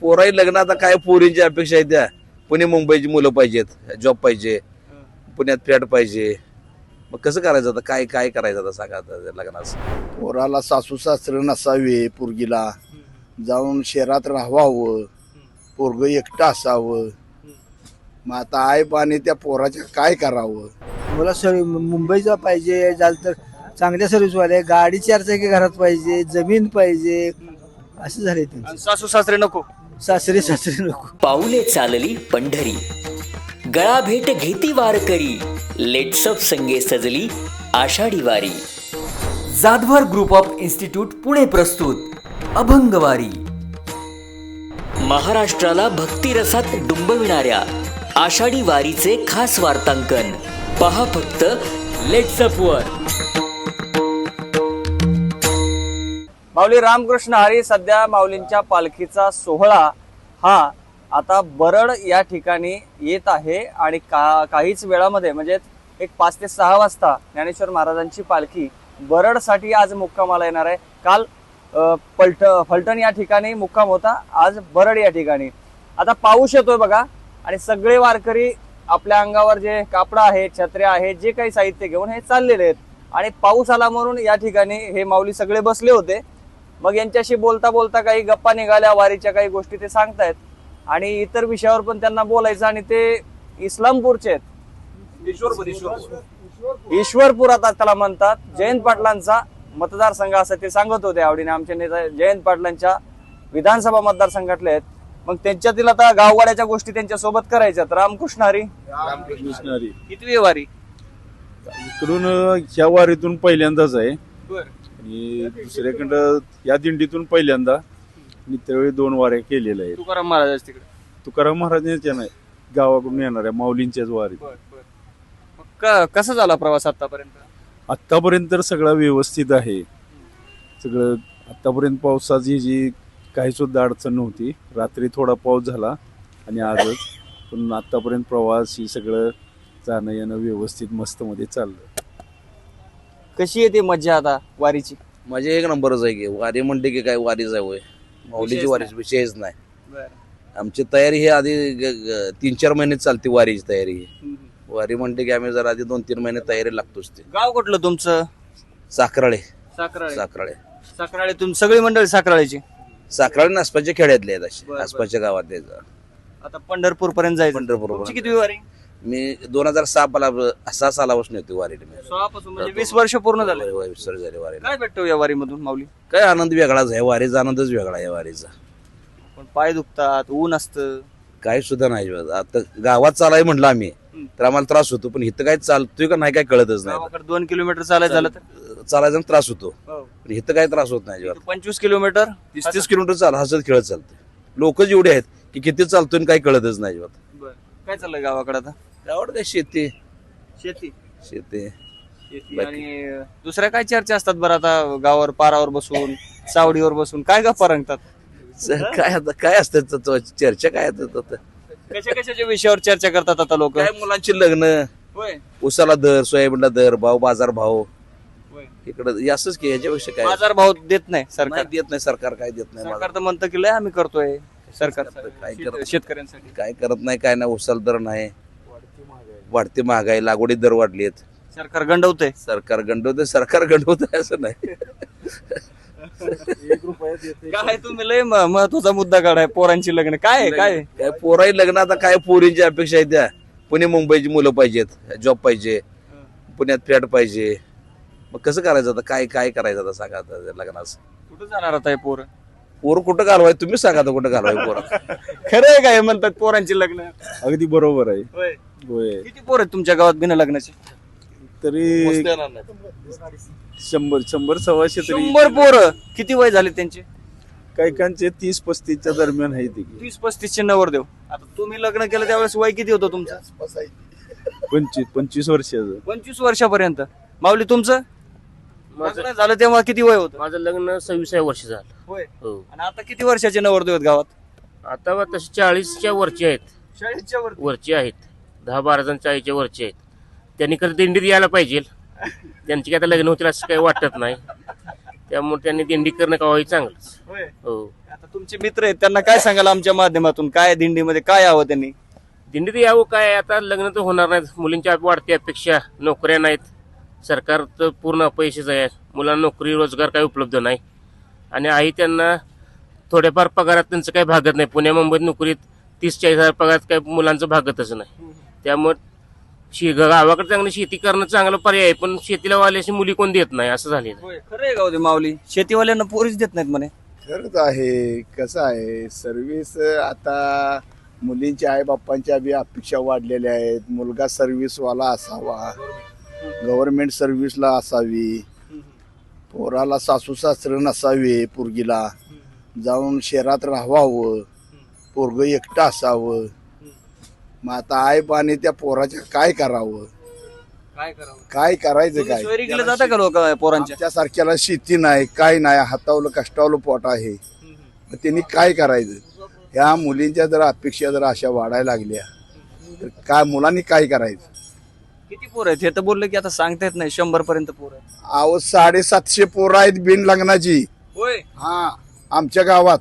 पोराही लग्न आता काय पोरींची अपेक्षा आहे त्या पुणे मुंबईची मुलं पाहिजेत जॉब पाहिजे पुण्यात फ्लॅट पाहिजे मग कसं करायचं आता काय काय करायचं आता सांगा आता लग्नाचं पोराला सासू सासरे नसावे पोरगीला जाऊन शहरात राहावं पोरग एकटं असावं मग आता आई पाणी त्या पोराच्या काय करावं. मला मुंबईचा पाहिजे झालं तर चांगल्या सर्व्हिसवाले गाडी चारचाकी घरात पाहिजे जमीन पाहिजे असं झाले ते. सासू सासरे नको. सासरे सासरे नको. पाऊले चालली पंढरी गळा भेट घेती वारकरी लेट्सअप संगे सजली आषाढी वारी. Jadhavar group of institute Pune प्रस्तुत अभंगवारी. महाराष्ट्राला भक्तिरसात डुंबविणाऱ्या आषाढी वारीचे खास वार्तांकन पहा फक्त लेट्सअप वर. माऊली रामकृष्ण हरी सध्या माऊलींच्या पालखीचा सोहळा हा आता बरड या ठिकाणी येत आहे आणि काहीच वेळामध्ये म्हणजे एक 5 ते 6 वाजता ज्ञानेश्वर महाराजांची पालखी बरडसाठी आज मुक्कामाला येणार आहे. काल फलटण या ठिकाणी मुक्काम होता, आज बरड या ठिकाणी. आता पाऊस येतोय बघा आणि सगळे वारकरी आपल्या अंगावर जे कापडा आहे छत्र्या आहे जे काही साहित्य घेऊन हे चाललेले आहेत आणि पाऊस आला म्हणून या ठिकाणी हे माऊली सगळे बसले होते. मग यांच्याशी बोलता बोलता काही गप्पा निघाल्या, वारीच्या काही गोष्टी ते सांगतायत आणि इतर विषयावर पण त्यांना बोलायचं. आणि ते इस्लामपूरचे आहेत, ईश्वरपूर आता त्याला म्हणतात. जयंत पाटलांचा मतदारसंघ असं ते सांगत होते आवडीने. आमचे नेता जयंत पाटलांच्या विधानसभा मतदारसंघातले आहेत. मग त्यांच्यातील आता गाववाड्याच्या गोष्टी त्यांच्या सोबत करायच्यात. रामकृष्ण हरी. रामकृष्ण हरी. कितवी वारी? इकडून ह्या वारीतून पहिल्यांदाच आहे आणि दुसऱ्याकडं या दिंडीतून पहिल्यांदा आणि त्यावेळी 2 वाऱ्या केलेल्या आहेत. तुकाराम महाराज तिकडे. तुकाराम महाराजांच्या नाही, गावाकडून येणाऱ्या माऊलींच्याच वारी. कसा झाला प्रवास आतापर्यंत? आतापर्यंत तर सगळं व्यवस्थित आहे. सगळं आतापर्यंत पावसाची जी काही सुद्धा अडचण नव्हती. रात्री थोडा पाऊस झाला आणि आजच, पण आतापर्यंत प्रवास ही सगळं जाणं येणं व्यवस्थित मस्त मध्ये चाललं. कशी येते मज्जा आता वारीची? माझे एक नंबरच आहे की वारी म्हणते की काय वारीच आहे होय. माऊलीची वारी विषयच नाही. आमची तयारी ही आधी 3-4 महिने चालते वारीची तयारी. वारी म्हणते की आम्ही जरा आधी 2-3 महिने तयारी लागतोच. ते गाव कुठलं तुमचं? साखराळे. साखराळे. साखराळे साखराळे तुम सगळी मंडळी साखराळेची? साखराळे आसपासच्या खेड्यातले आहेत असे, आसपासच्या गावातले. आता पंढरपूर पर्यंत जायचं. पंढरपूर. तुमची किती वारी? मी 2006 सालापासून येते वारीला. 6 पासून म्हणजे 20 वर्ष पूर्ण झाले. विसर झाले वारीला. काय भेटतो या वारीमधून माऊली? काय आनंद वेगळाच आहे. वारीचा आनंदच वेगळा आहे वारीचा. पण पाय दुखतात, ऊन असतं, काही सुद्धा नाही. आता गावात चालाय म्हटलं आम्ही तर आम्हाला त्रास होतो, पण इथं काय चालतोय का नाही काय कळतच नाही. गावाकडे 2 किलोमीटर चालायचं झालं तर चालायचा त्रास होतो, पण इथं काय त्रास होत नाही. 25 किलोमीटर 30 किलोमीटर चाल हसत खेळत चालते. लोक जेवढे आहेत की किती चालतोय काय कळतच नाही. काय चाललंय गावाकडे आता? गावाकडे काय शेती शेती. शेती आणि दुसऱ्या काय चर्चा असतात बरं आता गावावर पारावर बसून सावडीवर बसून काय गप्पा रंगतात? काय आता काय असतं चर्चा काय कशा कशाच्या विषयावर चर्चा करतात आता लोक? काय मुलांची लग्न, होय उसाला दर, सोयाबीनला दर, बाजार भाव इकडे असंच की. याच्यापेक्षा काय बाजार भाव देत नाही सरकार? देत नाही सरकार, काय देत नाही. सरकार तर म्हणतं की लय आम्ही करतोय सरकार काय करत शेतकऱ्यांसाठी. काय करत नाही, काय नाही. उसाला दर नाही, वाढती महागाई, लागवडी दर वाढलेत. सरकार गंडवतंय. सरकार गंडवतंय असं नाही. काय तुम्ही लय महत्वाचा मुद्दा काढाय, पोरांची लग्न. काय काय काय पोराही लग्न आता काय पोरींची अपेक्षा आहे त्या पुणे मुंबईची मुलं पाहिजेत, जॉब पाहिजे, पुण्यात फ्लॅट पाहिजे. मग कसं करायचं आता काय काय करायचं आता सांगा आता लग्नाचं. कुठं जाणार आता हे पोर? पोर कुठं घालवाय तुम्ही सांगा आता कुठं घालवाय पोर. खरं आहे काय म्हणतात पोरांची लग्न? अगदी बरोबर आहे. होय. किती पोर आहेत तुमच्या गावात बिना लग्नाचे? तरी 100-100-125 तरी. 100 पोरं. किती वय झाले त्यांचे? काही 30-35च्या दरम्यान आहे ती. 30-35 नवरदेव. आता तुम्ही लग्न केलं त्यावेळेस वय किती होतं तुमचं? 25 वर्षाचं. 25 वर्षापर्यंत. माऊली तुमचं लग्न झालं तेव्हा किती वय होतं? माझं लग्न 26 वर्ष झालं. होय. हो. आणि आता किती वर्षाचे नवरदेव आहेत गावात? आता तसे 40च्या वरचे आहेत. 40च्या वर. वरचे आहेत. 10-12 जण 40च्या वरचे आहेत. त्यांनी खरं दिंडीत यायला पाहिजे. त्यांची काय आता लग्न होतील असं काही वाटत नाही. त्यामुळे त्यांनी दिंडी करणं का चांगलंच. होय. हो. आता तुमचे मित्र आहेत त्यांना काय सांगाल आमच्या माध्यमातून, काय दिंडीमध्ये काय हवं त्यांनी? दिंडीत यावं काय, आता लग्न तर होणार नाहीत, मुलींच्या वाढती अपेक्षा, नोकऱ्या नाहीत, सरकार तर पूर्ण अपयशीच आहे, मुलांना नोकरी रोजगार काही उपलब्ध नाही आणि आई त्यांना थोड्याफार पगारात त्यांचं काही भागत नाही. पुण्या मुंबईत नोकरीत 30-40 पगारात काही मुलांचं भागतच नाही. त्यामुळे गावाकडे चांगली शेती करणं चांगलं पर्याय आहे, पण शेतीला वाल्याशी मुली कोण देत नाही असं झालेलं. खरं आहे गाव ते माऊली, शेतीवाल्यांना पोरीच देत नाहीत म्हणे. खरंच आहे. कसं आहे, सर्व्हिस आता मुलींच्या आई बाप्पांच्या बी अपेक्षा वाढलेल्या आहेत. मुलगा सर्व्हिसवाला असावा, गव्हर्नमेंट सर्व्हिसला असावी, पोराला सासू सासरं नसावे, पोरगीला जाऊन शहरात राहावं, पोरग एकटं असावं. मग आता आई पाणी त्या पोराच्या काय करावं, काय करावं, काय करायचं काय? सोयरीकडे जाता का लोक पोरांच्या? त्यासारख्याला शेती नाही, काय नाही, हातावलं कष्टावलं पोट आहे. मग त्यांनी काय करायचं? ह्या मुलींच्या जर अपेक्षा जर अशा वाढायला लागल्या तर काय मुलांनी काय करायचं? किती पोर आहेत हे तर बोलले की आता सांगता येत नाही, 100 पर्यंत पोर आहेत. अहो 750 पोरं आहेत बिन लग्नाची. होय, हा, आमच्या गावात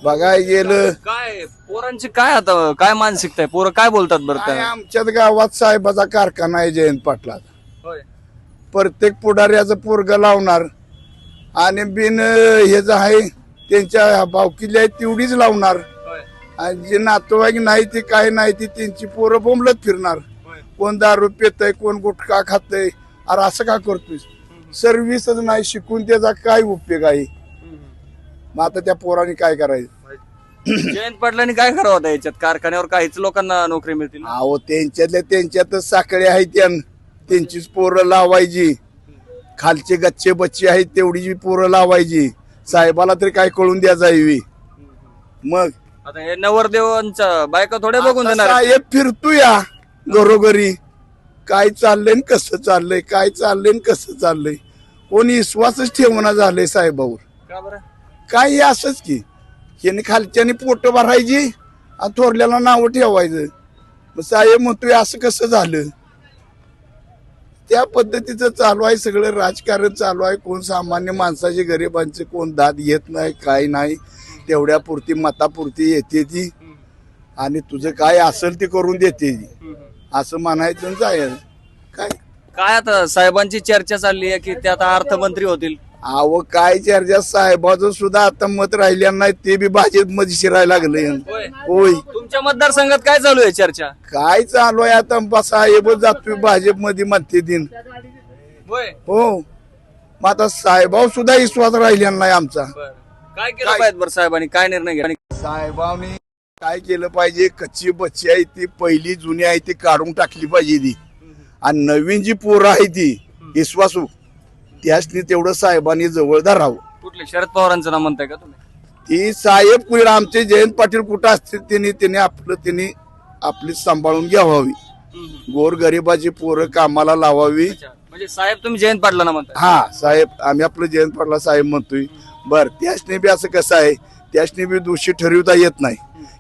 बघायला गेलं. काय पोरांची काय आता काय मानसिकता आहे, पोरं काय बोलतात बरं काय त्या? आमच्याच गावात साहेबाचा कारखाना आहे जयंत पाटला. होय, प्रत्येक पुढाऱ्याचं पोरग लावणार आणि बिन हे जे आहे त्यांच्या भावकीला तेवढीच लावणार. होय, आणि जे नातेवाईक नाही ते काय नाही ती त्यांची पोरं बोंबलत फिरणार. होय. कोण दारू पितय, कोण गुटखा खातय. अरे असं का करतोय? सर्व्हिसच नाही, शिकून त्याचा काय उपयोग आहे? मग आता त्या पोरांनी काय करायचं? जयंत पाटलांनी काय करावं होतं याच्यात? कारखान्यावर काहीच लोकांना नोकरी मिळतील. अहो त्यांच्यातल्या त्यांच्यातच साखळी आहे, त्यांचीच पोरं लावायची. खालचे गच्चे बच्चे आहेत तेवढी पोरं लावायची. साहेबाला तरी काय कळून द्या जावी. मग आता हे नवरदेवांच्या बायका थोडे बघून आता देणार. साहेब फिरतोया घरोघरी, काय चाललंय न कसं चाललंय, काय चाललंय न कसं चाललंय. कोणी विश्वासच ठेवणं झालंय साहेबावर. का बरं? काय हे असंच की याने खालच्याने पोट भरायची आणि थोरल्याला नाव ठेवायचं. मग साहेब म्हणतोय असं कसं झालं? त्या पद्धतीचं चालू आहे सगळं राजकारण चालू आहे. कोण सामान्य माणसाचे गरिबांचे कोण दाद घेत नाही, काय नाही. तेवढ्या पुरती मतापुरती येते ती आणि तुझं काय असेल ते करून देते ती, असं म्हणायचं जायचं. काय काय आता साहेबांची चर्चा चालली आहे की ते आता अर्थमंत्री होतील. अहो काय चर्चा, साहेबाचं सुद्धा आता मत राहिलं नाही, ते बी भाजप मध्ये शिरायला लागले. होय, तुमच्या मतदारसंघात काय चालू आहे चर्चा? काय चालू आहे आता? साहेबच जातोय भाजप मध्ये म्हणते दिन. हो, मग आता साहेबावर सुद्धा विश्वास राहिलेला नाही आमचा. काय केलं पाहिजे बरं साहेबांनी, काय निर्णय घ्या? साहेबांनी काय केलं पाहिजे? कच्ची बच्ची आहे ती पहिली जुनी आहे ती काढून टाकली पाहिजे ती, आणि नवीन जी पोरं आहे ती विश्वासू त्यासनी तेवढं साहेबांनी जवळ धरावं. कुठले शरद पवारांचं नाव म्हणताय का तुम्ही? ती साहेब कुठे आमचे जयंत पाटील कुठं असतील त्यांनी आपली सांभाळून घ्यावी. गोर गरिबाची पोरं कामाला लावावी. म्हणजे साहेब तुम्ही जयंत पाटलांना म्हणताय? हा साहेब, आम्ही आपलं जयंत पाटला साहेब म्हणतोय. बर, त्यासनी बी असं कसं आहे, त्यासनी बी दोषी ठरवता येत नाही.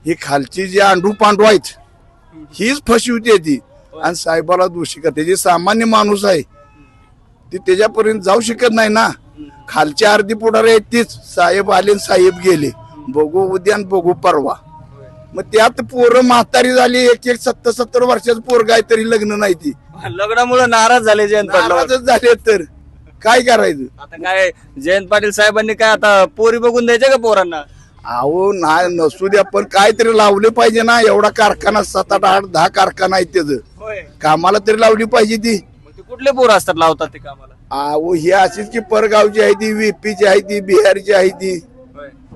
ही खालची जी आंडू पांडू आहेत हीच फसवते ती आणि साहेबाला दोषी करते. जे सामान्य माणूस आहे ती त्याच्यापर्यंत जाऊ शकत नाही ना. खालची अर्धी पुढारी आहेत तीच साहेब आले साहेब गेले, बघू उद्या बघू परवा. मग त्यात पोरं म्हातारी झाली, एक 70 वर्षाचं पोरग आहे तरी लग्न नाही. ती लग्नामुळे नाराज झाले जयंत पाटील. नाराजच झाले तर काय करायचं? आता काय जयंत पाटील साहेबांनी काय आता पोरी बघून द्यायच्या का पोरांना? अहो नाही नसू द्या, पण काहीतरी लावले पाहिजे ना. एवढा कारखाना 7, 8, 10 कारखाना आहे त्याचं, कामाला तरी लावली पाहिजे ती. कुठले पोरं असतात लावतात ते कामाला? अहो ही अशीच की परगावची आहे ती, VP ची आहे ती, बिहारची आहे ती.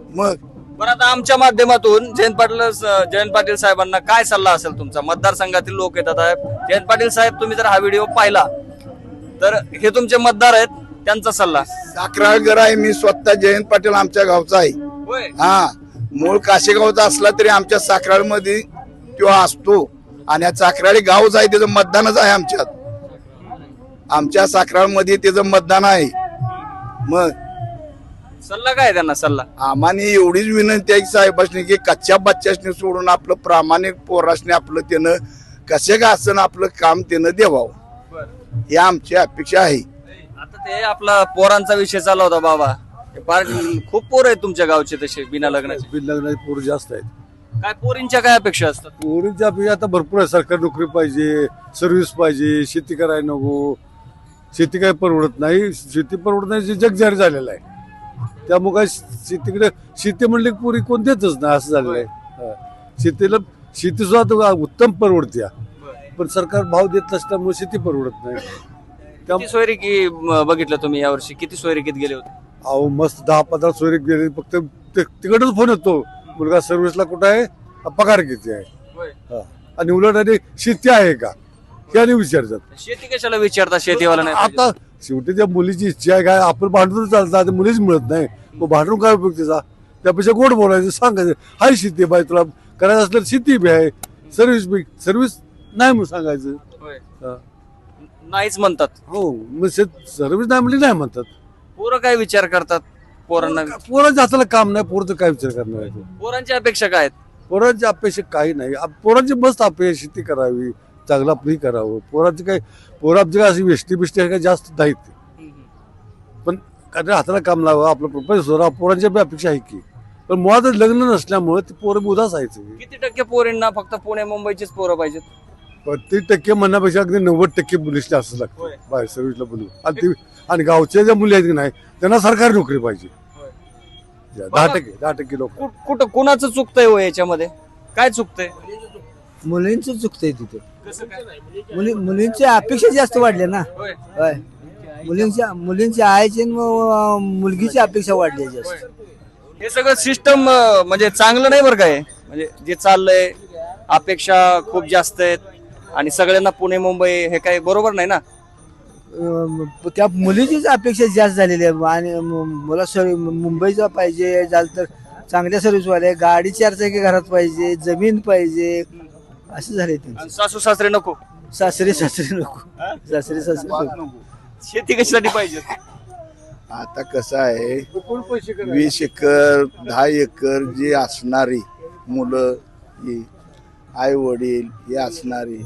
मग बरं, आता आमच्या माध्यमातून जयंत पाटील साहेबांना काय सल्ला असेल तुमचा? मतदारसंघातील लोक येतात आहेत. जयंत पाटील साहेब, तुम्ही जर हा व्हिडिओ पाहिला तर हे तुमचे मतदार आहेत, त्यांचा सल्ला. साखराळकर आहे मी स्वतः. जयंत पाटील आमच्या गावचा आहे. हा, मूळ काशेगावचा असला तरी आमच्या साखराळ मध्ये तो असतो आणि साखराळी गावच आहे, त्याचं मतदानच आहे आमच्यात. आमच्या साखराळ मध्ये त्याचं मतदान आहे. मग सल्ला काय त्यांना सल्ला? आम्हाला एवढीच विनंती आहे साहेबांनी की कच्च्या बच्च्यासनी सोडून आपलं प्रामाणिक पोरासने आपलं त्यानं कसे का असं आपलं काम त्यानं देवावं, ही आमची अपेक्षा आहे. आता ते आपला पोरांचा विषय चालू होता बाबा, खूप पोर आहेत तुमच्या गावचे तसे बिना लग्नाचे. लग्नाची पोरं जास्त आहेत. काय पोरींच्या काय अपेक्षा असतात? पोरींच्या अपेक्षा आता भरपूर आहे. सरकारी नोकरी पाहिजे, सर्व्हिस पाहिजे, शेती करायला नको. शेती काय परवडत नाही, शेती परवडत नाही, जग जाहीर झालेलं आहे. त्यामुळे काय शेतीकडे शेती म्हणले की पोरी कोण देतच नाही असं झालेलं आहे. शेतीला शेती सुद्धा उत्तम परवडते, पण सरकार भाव देत नसल्यामुळे शेती परवडत नाही. किती सोयरिकी बघितलं तुम्ही यावर्षी? किती सोयरिकीत गेले होते? अहो मस्त 10-15 सोयरे गेले, फक्त तिकडच फोन येतो, मुलगा सर्व्हिसला कुठं आहे, पगार किती आहे, हा. आणि उलट आणि शेती आहे का याने विचारतात. शेती कशाला विचारता? शेतीवाला नाही आता शेवटी त्या मुलीची इच्छा आहे काय, आपण भांडून चालतं, आता मुलीच मिळत नाही, मग भांडून काय उपयोग त्याचा? त्यापेक्षा गोड बोलायचं, सांगायचं हाय शेती बाई, तुला करायचं असलं शेती बी आहे, सर्व्हिस नाही म्हणून सांगायचं. हा. नाहीच म्हणतात. हो, मग सर्व्हिस नाही म्हणली नाही म्हणतात. पोरं काय विचार करतात? पोरांना पोरांच्या हाताला काम नाही, पोरचं काय विचार करणार आहे? पोरांच्या अपेक्षा काय आहेत? पोरांची अपेक्षा काही नाही. पोरांची मस्त अपेक्षा शेती करावी, चांगलं आपली करावं. पोरांची काय, पोरं आमची काय अशी वेष्टी बिष्टी काय जास्त नाहीत, पण काय हाताला काम लावावं, आपलं प्रोफेसर पोरांच्या बी अपेक्षा आहे की, पण मुळात लग्न नसल्यामुळे ते पोरं उदास आहेत. किती टक्के पोरींना फक्त पुणे मुंबईचीच पोरं पाहिजेत? 35% म्हणण्यापेक्षा अगदी 90% मुलीसला असं लागतं बाहेर सर्व्हिसला बोलू. आणि गावच्या ज्या मुली आहेत की नाही त्यांना सरकारी नोकरी पाहिजे. 10% लोक. कुठं कुणाचं चुकतंय हो याच्यामध्ये? काय चुकतंय? मुलींचं चुकतंय तिथे. मुलींच्या अपेक्षा जास्त वाढल्या ना. होय. मुलींच्या आईची मुलगीची अपेक्षा वाढली जास्त. हे सगळं सिस्टम म्हणजे चांगलं नाही बरं काय. म्हणजे जे चाललंय, अपेक्षा खूप जास्त आहेत आणि सगळ्यांना पुणे मुंबई हे काही बरोबर नाही ना. त्या मुलीचीच अपेक्षा जास्त झालेली आहे. आणि मला मुंबईचा पाहिजे झालं तर चांगल्या सर्व्हिसवाले, गाडी 4 चाकी घरात पाहिजे, जमीन पाहिजे, असं झाले त्यांचे. सासू सासरे नको? सासरे नको. सासरे नको. शेती कशासाठी पाहिजे? आता कसं आहे, 20 एकर 10 एकर जी असणारी मुलं, आई वडील हे असणारी,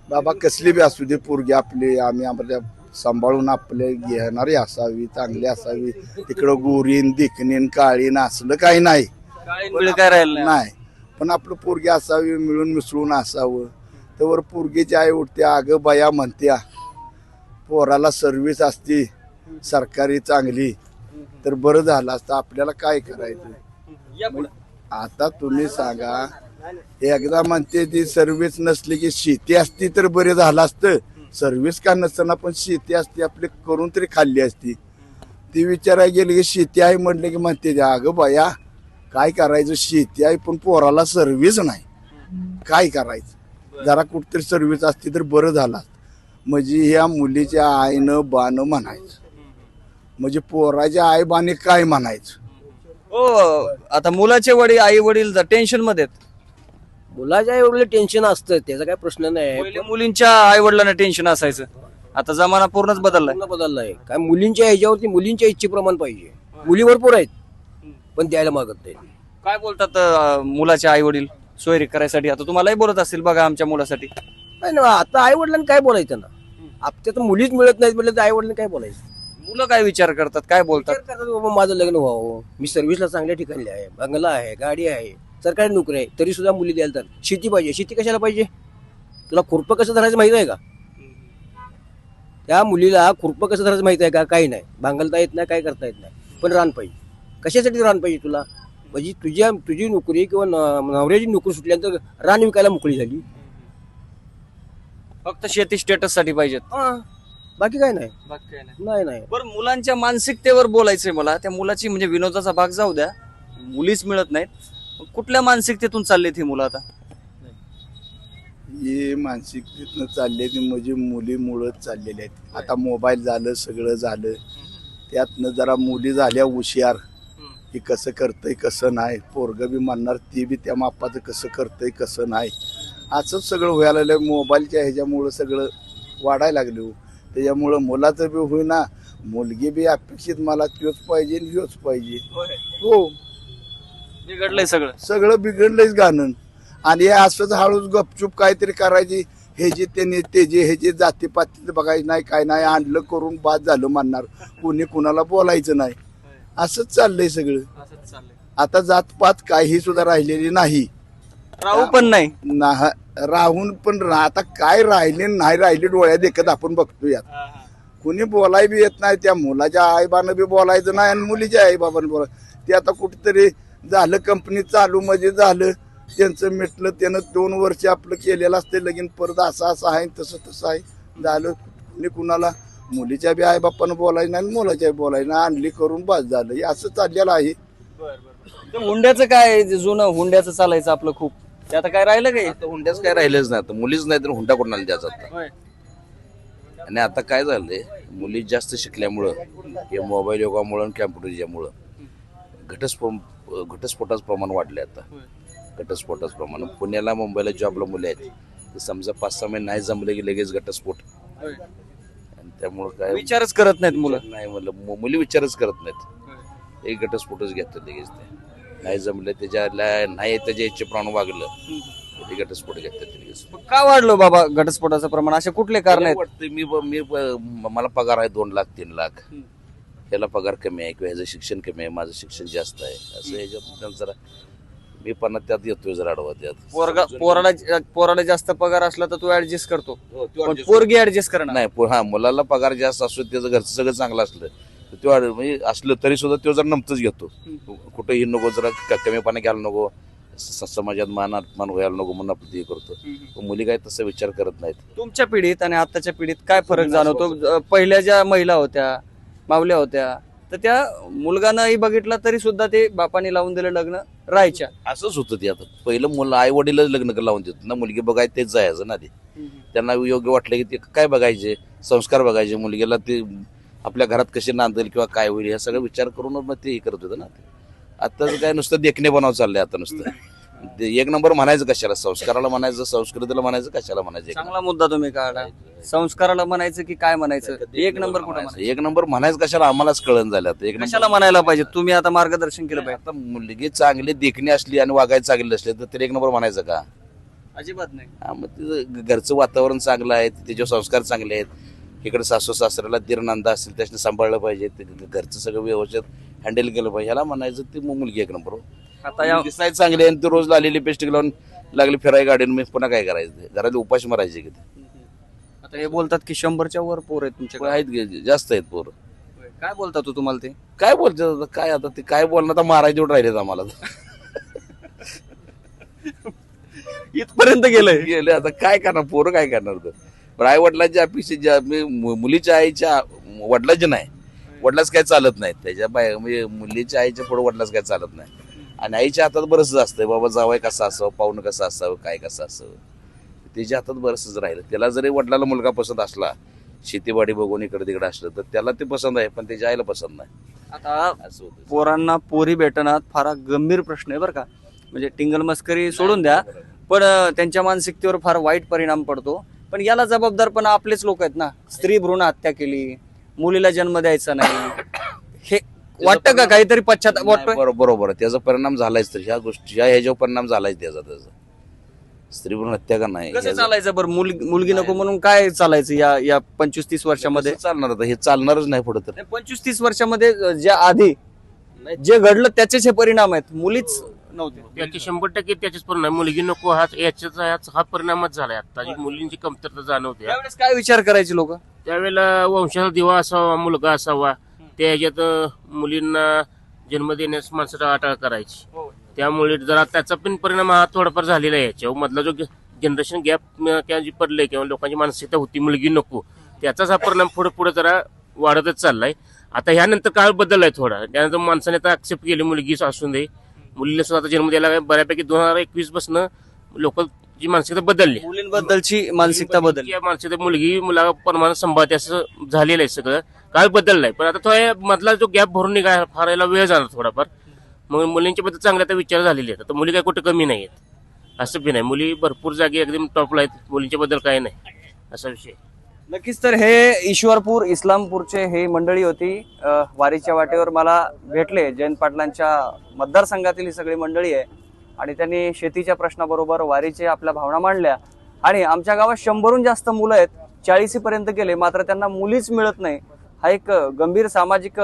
बाबा कसली बी असू दे पोरगी आपली, आम्ही आपल्या सांभाळून आपले घेणारी असावी, चांगली असावी. तिकडं गोरीन दिखणीन काळीन असलं काही नाही, काय राहिलं नाही. पण आपलं पोरगी असावी, मिळून मिसळून असावं. तर पोरगीची आई उठते, अगं बाया म्हणत्या पोराला सर्व्हिस असती सरकारी चांगली तर बरं झालं असतं. आपल्याला काय करायचं? आता तुम्ही सांगा, एकदा म्हणते ती सर्व्हिस नसली की शेती असती तर बरे झालं असतं. सर्व्हिस का नसताना पण शेती असती, आपली करून तरी खाल्ली असती. ती विचारायला गेली की शेती आहे म्हटलं की म्हणते अगं बाया काय करायचं, शेती आहे पण पोराला सर्व्हिस नाही, काय करायचं? जरा कुठतरी सर्व्हिस असती तर बरं झालं असतं. म्हणजे ह्या मुलीच्या आईनं बानं म्हणायचं, म्हणजे पोराच्या आई बाने काय म्हणायचं? हो, आता मुलाचे वडील आई वडील टेन्शन मध्ये आहेत. मुलाच्या आई वडील टेन्शन असतं, त्याचा काय प्रश्न नाही. पहिले मुलींच्या आई वडिलांना टेन्शन असायचं, आता जमाना पूर्णच बदललाय. बदललाय काय, मुलींच्या ह्याच्यावरती मुलींच्या इच्छेप्रमाणे पाहिजे. मुली भरपूर आहेत पण द्यायला मागत नाही. काय बोलतात मुलाचे आई वडील सोयरी करायसाठी? आता तुम्हालाही बोलत असतील बघा आमच्या मुलासाठी. नाही ना, आता आई वडिलांनी काय बोलायचं ना, आपल्या तर मुलीच मिळत नाहीत म्हटलं तर आई वडिलांनी काय बोलायचं? मुलं काय विचार करतात, काय बोलतात? विचार करतात, बाबा माझं लग्न व्हावं, मी सर्व्हिसला चांगल्या ठिकाणी आहे, बंगला आहे, गाडी आहे, सरकारी नोकरी आहे, तरी सुद्धा मुली द्यायला तर शेती पाहिजे. शेती कशाला पाहिजे? तुला खुरपं कसं धरायचं माहित आहे का? त्या मुलीला खुरपं कसं धरायचं माहित आहे का? काही नाही, भांगलता येत नाही, काय करता येत नाही, पण रान पाहिजे. कशासाठी रान पाहिजे तुला? म्हणजे तुझी नोकरी किंवा नवऱ्याची नोकरी सुटल्यानंतर रान विकायला मोकळी झाली. फक्त शेती स्टेटस साठी पाहिजेत, बाकी काय नाही. बाकी काय नाही. नाही नाही बरं, मुलांच्या मानसिकतेवर बोलायचंय मला. त्या मुलाची म्हणजे विनोदाचा भाग जाऊ द्या, मुलीच मिळत नाहीत, कुठल्या मानसिकतेतून चाललेत ही मुलं? आता हे मानसिकतेतनं चालले ती म्हणजे मुलीमुळंच चाललेले आहेत. आता मोबाईल झालं, सगळं झालं, त्यातनं जरा मुली झाल्या हुशार, की कसं करतंय कसं नाही. पोरगं बी म्हणणार ती बी त्या मापाचं कसं करतंय कसं नाही, असंच सगळं व्हायला लागलं. मोबाईलच्या ह्याच्यामुळं सगळं वाढायला लागलं. त्याच्यामुळं मुलाचं बी होईना, मुलगी बी अपेक्षित मला त्योच पाहिजे ह्योच पाहिजे. हो, बिघडलंय सगळं. सगळं बिघडलंच गाणं. आणि हे असंच हळूच गपचूप काहीतरी करायची, हे जे त्याने ते जे हे जे जातीपातीचं बघायचं नाही, काय नाही, आणलं करून बाद झालं म्हणणार, कुणी कुणाला बोलायचं नाही, असंच चाललंय सगळं. असंच चाललंय. आता जातपात काही सुद्धा राहिलेली नाही. राहू पण नाही. राहून पण आता काय राहिले नाही राहिले डोळ्या देखत आपण बघतोय. कुणी बोलाय बी येत नाही. त्या मुलाच्या आईबानं बी बोलायचं नाही आणि मुलीच्या आईबाबानं बोलाय. ते आता कुठेतरी झालं कंपनी चालू मध्ये झालं त्यांचं मिटलं. त्यानं 2 वर्ष आपलं केलेलं असते लगीन परत असं आहे तसं आहे झालं. कुणी कुणाला मुलीच्या बी आईबापानं बोलायचं नाही मुलाच्या बोलायचं नाही. आणली करून बस झालं. हे असं चाललेलं आहे. ते हुंड्याचं काय जुनं हुंड्याचं चालायचं आपलं खूप, ते आता काय राहिलं काय? आता हुंड्याच काय राहिलेच नाही. आता मुलीच नाही तर हुंडा कोणाला द्यायचा आता. आणि आता काय झालंय, मुली जास्त शिकल्यामुळं हे मोबाईल योगामुळं आणि कॅम्प्युटरच्यामुळं घटस्फोटाचं प्रमाण वाढले. आता घटस्फोटाचं प्रमाण पुण्याला मुंबईला जॉबला मुले आहेत. तर समजा 5-6 महिने नाही जमले की लगेच घटस्फोट. आणि त्यामुळं काय विचारच करत नाहीत मुलं. नाही म्हणलं मुली विचारच करत नाहीत. एक घटस्फोटच घेतात लगेच. ते नाही जमलं त्याच्या इच्छेप्रमाणे वागलं ते घटस्फोट घेतात लगेच. का वाढलो बाबा घटस्फोटाचं प्रमाण? असे कुठले कारण आहेत? वाटतं मला पगार आहे 2 लाख 3 लाख, याला पगार कमी आहे किंवा ह्याचं शिक्षण कमी आहे माझं शिक्षण जास्त आहे असं ह्याच्यात जरा मी पण त्यात येतोय जरा आडवा त्यात. पोराला जास्त पगार असला तर तू ऍडजस्ट करतो, पण पोरगी ऍडजस्ट करणार नाही. हा मुलाला पगार जास्त असतो त्याचं घरचं सगळं चांगलं असलं तर तो म्हणजे असलं तरी सुद्धा तो जरा नमतच घेतो. कुठेही नको जरा कमीपणा घ्यायला नको, समाजात मान अपमान व्हायला नको म्हणून आपण ते करतो. मुली काय तसा विचार करत नाहीत. तुमच्या पिढीत आणि आताच्या पिढीत काय फरक जाणवतो? पहिल्या ज्या महिला होत्या, मावल्या होत्या, तर त्या मुलगानंही बघितला तरी सुद्धा ते बापाने लावून दिलं लग्न राहायच्या. असंच होतं ते. आता पहिलं मुलं आई वडीलच लग्न लावून देतात ना, मुलगी बघायचं तेच जायचं ना. ते त्यांना योग्य वाटलं की ते काय बघायचे, संस्कार बघायचे, मुलगीला ते आपल्या घरात कसे नांदेल किंवा काय होईल या सगळा विचार करून मग ते हे करत होतं ना. आता काय नुसतं देखणे बनाव चाललंय. आता नुसतं एक नंबर म्हणायचं कशाला, संस्काराला म्हणायचं, संस्कृतीला म्हणायचं, कशाला म्हणायचं. चांगला मुद्दा तुम्ही काढला. संस्काराला म्हणायचं की काय म्हणायचं? एक नंबर कुठं म्हणायचं? एक नंबर म्हणायचं कशाला आम्हालाच कळण झालं. आता एक कशाला म्हणायला पाहिजे? तुम्ही आता मार्गदर्शन केलं पाहिजे. आता मुलगी चांगली देखणी असली आणि वागायला चांगली असली तर तिला 1 नंबर म्हणायचं का? अजिबात नाही. मग तिचं घरचं वातावरण चांगलं आहे, त्याचे संस्कार चांगले आहेत. इकडे सासू सासऱ्याला दीर नांदा असतील त्याने सांभाळलं पाहिजे, घरचं सगळं व्यवस्थित हँडल केलं पाहिजे. ह्याला म्हणायचं ती मुलगी 1 नंबर. आता दिसायला चांगली आहे, ती रोज लाली लिपस्टिक लावून लागली फिराय गाडीनं, मी पुन्हा काय करायचं? घरात उपाशी मारायचे किती. आता हे बोलतात की 100च्या वर पोर आहेत तुमच्याकडे. आहेत जास्त आहेत पोरं. काय बोलता तू? तुम्हाला ते काय बोलतात काय? आता ते काय बोलणं तर मारायचे राहिलेत आम्हाला. इथपर्यंत गेलंय. गेले आता काय करणार पोरं, काय करणार? तर पण आई वडिलांच्या अपेक्षा मुलीच्या आईच्या वडिलांचे नाही, वडिलाच काय चालत नाहीत त्याच्या म्हणजे मुलीच्या आईच्या पुढे वडिलाच काय चालत नाही. आणि आईच्या हातात बरंच असतंय बाबा, जावई कसा असावं, पाहुणं कसं असावं, काय कसं असावं, त्याच्या हातात बरंच राहिलं. त्याला जरी वडिलाला मुलगा पसंत असला, शेतीवाडी बघून इकडे तिकडे असलं तर त्याला ते पसंत आहे, पण त्याच्या आईला पसंत नाही. आता असं होतं. पोरांना पोरी भेटण्यात फार गंभीर प्रश्न आहे बरं का. म्हणजे टिंगल मस्करी सोडून द्या, पण त्यांच्या मानसिकतेवर फार वाईट परिणाम पडतो. पण याला जबाबदार पण आपलेच लोक आहेत ना. स्त्री भ्रूण हत्या केली, मुलीला जन्म द्यायचा नाही, हे वाटतं का काहीतरी पश्चाताप वाटतोय? बरोबर त्याचा परिणाम झालायच. तर ह्या गोष्टी ह्याच्यावर परिणाम झालायच त्याचा. स्त्री भ्रूण हत्या का नाही कसं चालायचं बरं? मुलगी नको म्हणून काय चालायचं या 25-30 वर्षामध्ये? चालणार आता हे चालणारच नाही पुढे. तर 25-30 वर्षामध्ये ज्या आधी जे घडलं त्याचेच हे परिणाम आहेत. मुलीच नव्हते त्याचे 100% त्याचेच परिणाम. मुलगी नको हा परिणामच झालाय. आता जी मुलींची कमतरता जाणवते. त्यावेळेस काय विचार करायचे लोक? त्यावेळेला वंशाचा दिवा असावा, मुलगा असावा, त्या ह्याच्यात मुलींना जन्म देण्यास माणसाला अटाळ करायची. त्यामुळे जरा त्याचा पण परिणाम हा थोडाफार झालेला आहे. याच्यावर मधला जो जनरेशन गॅप जी पडले किंवा लोकांची मानसिकता होती मुलगी नको, त्याचाच हा परिणाम पुढे जरा वाढतच चाललाय. आता ह्यानंतर काळ बदललाय थोडा. त्यानंतर माणसाने आता ऍक्सेप्ट केली मुलगी असून दे, मुलीला सुद्धा जन्म द्यायला बऱ्यापैकी 2021 पासून लोकांची मानसिकता बदलली. मुलींबद्दलची मानसिकता बदलली. मानसिकता मुलगी मुला प्रमाणात सांभाळते असं झालेलं आहे. सगळं काळ बदललाय. पण आता थोडा मधला जो गॅप भरून निघायला फारायला वेळ जाणार थोडाफार. मग मुलींच्या बद्दल चांगले आता विचार झालेले आहेत. आता मुली काय कुठे कमी नाही आहेत असं बी नाही. मुली भरपूर जागी एकदम टॉपला आहेत. मुलींच्या बद्दल काही नाही असा विषय. नक्कीच. तर हे ईश्वरपूर इस्लामपूरचे हे मंडळी होती. वारीच्या वाटेवर मला भेटले. जयंत पाटलांच्या मतदारसंघातील ही सगळी मंडळी आहे आणि त्यांनी शेतीच्या प्रश्नाबरोबर वारीचे आपल्या भावना मांडल्या. आणि आमच्या गावात 100हून जास्त मुलं आहेत, 40 पर्यंत गेले, मात्र त्यांना मुलीच मिळत नाही. हा एक गंभीर सामाजिक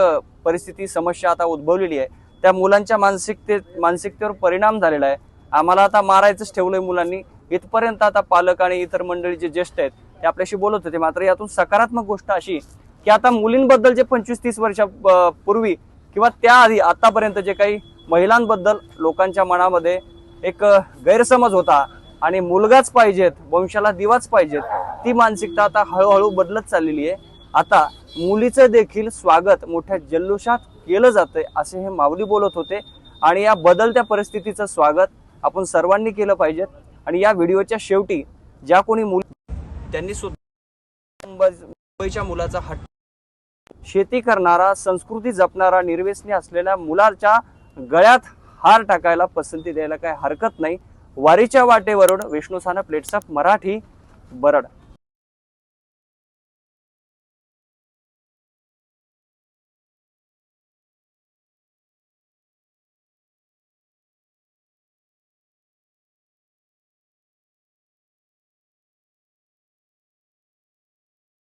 परिस्थिती समस्या आता उद्भवलेली आहे त्या मुलांच्या मानसिकतेवर परिणाम झालेला आहे. आम्हाला आता मारायचंच ठेवलंय मुलांनी इथपर्यंत आता पालक आणि इतर मंडळी जे ज्येष्ठ आहेत ते आपल्याशी बोलत होते. मात्र यातून सकारात्मक गोष्ट अशी की आता मुलींबद्दल जे 25-30 वर्षापूर्वी किंवा त्याआधी आतापर्यंत जे काही महिलांबद्दल लोकांच्या मनामध्ये एक गैरसमज होता आणि मुलगाच पाहिजेत, वंशाला दिवाच पाहिजेत, ती मानसिकता आता हळूहळू बदलत चाललेली आहे. आता मुलीचं देखील स्वागत मोठ्या जल्लोषात केलं जातंय असे हे माऊली बोलत होते. आणि या बदलत्या परिस्थितीचं स्वागत आपण सर्वांनी केलं पाहिजे. आणि या व्हिडिओच्या शेवटी ज्या कोणी मुली त्यांनी सुद्धा मुंबईच्या मुलाचा हट्ट, शेती करणारा, संस्कृती जपणारा, निर्व्यसनी असलेल्या मुलाच्या गळ्यात हार टाकायला पसंती द्यायला काही हरकत नाही. वारीच्या वाटेवरून Vishnu Sanap, plates of Marathi, Barad.